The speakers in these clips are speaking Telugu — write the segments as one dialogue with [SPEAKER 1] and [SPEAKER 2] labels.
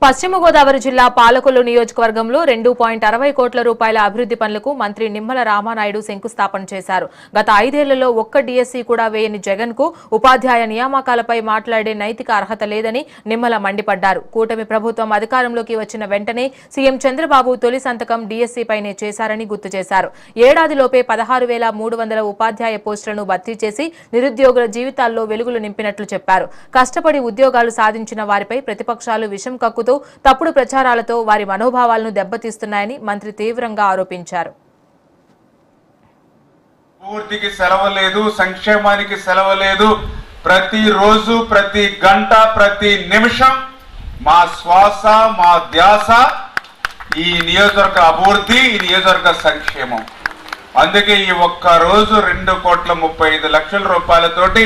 [SPEAKER 1] పశ్చిమ గోదావరి జిల్లా పాలకొల్లు నియోజకవర్గంలో 2.60 కోట్ల రూపాయల అభివృద్ధి పనులకు మంత్రి నిమ్మల రామానాయుడు శంకుస్థాపన చేశారు. గత 5 ఏళ్లలో ఒక్క డీఎస్సీ కూడా వేయని జగన్ కు ఉపాధ్యాయ నియామకాలపై మాట్లాడే నైతిక అర్హత లేదని నిమ్మల మండిపడ్డారు. కూటమి ప్రభుత్వం అధికారంలోకి వచ్చిన వెంటనే సీఎం చంద్రబాబు తొలి సంతకం డీఎస్సీ పైనే చేశారని గుర్తు చేశారు. ఏడాదిలోపే 16,300 ఉపాధ్యాయ పోస్టులను భర్తీ చేసి నిరుద్యోగుల జీవితాల్లో వెలుగులు నింపినట్లు చెప్పారు. కష్టపడి ఉద్యోగాలు సాధించిన వారిపై ప్రతిపక్షాలు విషం కక్కుతూ తప్పుడు ప్రచారాలతో వారి మనోభావాలను దెబ్బతీస్తున్నాయని మంత్రి తీవ్రంగా ఆరోపించారు.
[SPEAKER 2] పూర్తికి సెలవు లేదు, సంక్షేమానికి సెలవు లేదు. ప్రతి రోజు, ప్రతి గంట, ప్రతి నిమిషం మా శ్వాస, మా ధ్యాస ఈ నియోజకవర్గ అభివృద్ధి, ఈ నియోజకవర్గ సంక్షేమం. అందుకే ఈ ఒక్క రోజు 2,35 రూపాయలతోటి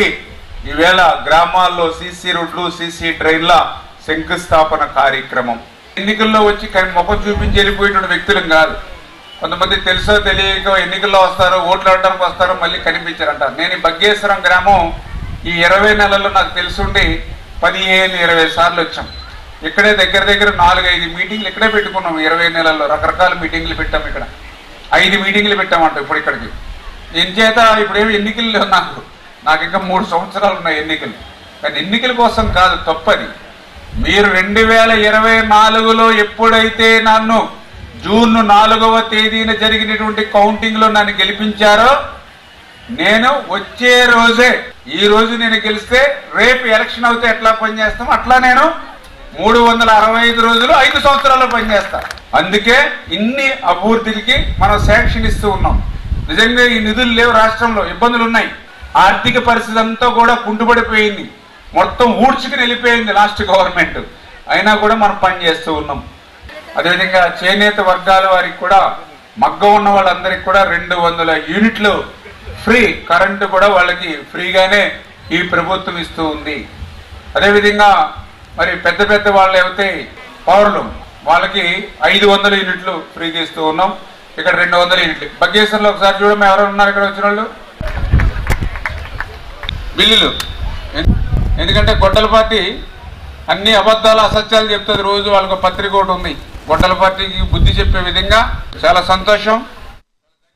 [SPEAKER 2] ఈవేళ గ్రామాల్లో సీసీ రోడ్లు, సీసీ ట్రైన్ల శంకుస్థాపన కార్యక్రమం. ఎన్నికల్లో వచ్చి ముఖం చూపించి వెళ్ళిపోయేటువంటి వ్యక్తులం కాదు. కొంతమంది తెలుసో తెలియక ఎన్నికల్లో వస్తారు, ఓట్లు ఆడడానికి వస్తారు, మళ్ళీ కనిపించారంటారు. నేను ఈ బగ్గేశ్వరం గ్రామం ఈ 20 నెలల్లో నాకు తెలుసుండి 15-20 సార్లు వచ్చాం. ఇక్కడే దగ్గర 4-5 మీటింగ్లు ఇక్కడే పెట్టుకున్నాం. 20 నెలల్లో రకరకాల మీటింగ్లు పెట్టాం. ఇక్కడ 5 మీటింగ్లు పెట్టామంట ఇప్పుడు ఇక్కడికి. ఎంచేత ఇప్పుడేమి ఎన్నికలు లేవు నాకు ఇంకా 3 సంవత్సరాలు ఉన్నాయి ఎన్నికలు. కానీ ఎన్నికల కోసం కాదు, తప్పది. మీరు 2024లో ఎప్పుడైతే నన్ను జూన్ 4వ తేదీన జరిగినటువంటి కౌంటింగ్ లో నన్ను గెలిపించారో, నేను వచ్చే రోజే, ఈ రోజు నేను గెలిస్తే రేపు ఎలక్షన్ అవుతే ఎట్లా పనిచేస్తామో అట్లా నేను 365 రోజులు 5 సంవత్సరాల్లో పనిచేస్తా. అందుకే ఇన్ని అభివృద్ధికి మనం శాంక్షన్ ఇస్తూ ఉన్నాం. నిజంగా ఈ నిధులు లేవు, రాష్ట్రంలో ఇబ్బందులు ఉన్నాయి. ఆర్థిక పరిస్థితి అంతా కూడా కుంటుపడిపోయింది, మొత్తం ఊడ్చుకుని వెళ్ళిపోయింది లాస్ట్ గవర్నమెంట్. అయినా కూడా మనం పనిచేస్తూ ఉన్నాం. అదేవిధంగా చేనేత వర్గాల వారికి కూడా, మగ్గం ఉన్న వాళ్ళందరికీ కూడా 200 యూనిట్లు ఫ్రీ కరెంటు కూడా వాళ్ళకి ఫ్రీగానే ఈ ప్రభుత్వం ఇస్తూ ఉంది. అదేవిధంగా మరి పెద్ద వాళ్ళు ఏవైతే పౌరులు వాళ్ళకి 500 యూనిట్లు ఫ్రీగా ఇస్తూ ఉన్నాం. ఇక్కడ 200 యూనిట్లు. బగ్గేశ్వరంలో ఒకసారి చూడడం, ఎవరు ఉన్నారు ఇక్కడ వచ్చిన వాళ్ళు బిల్లులు. ఎందుకంటే గొడ్డల పార్టీ అన్ని అబద్ధాలు, అసత్యాలు చెప్తుంది రోజు. వాళ్ళకు పత్రిక ఒకటి ఉంది, గొడ్డల పార్టీకి బుద్ధి చెప్పే విధంగా. చాలా సంతోషం.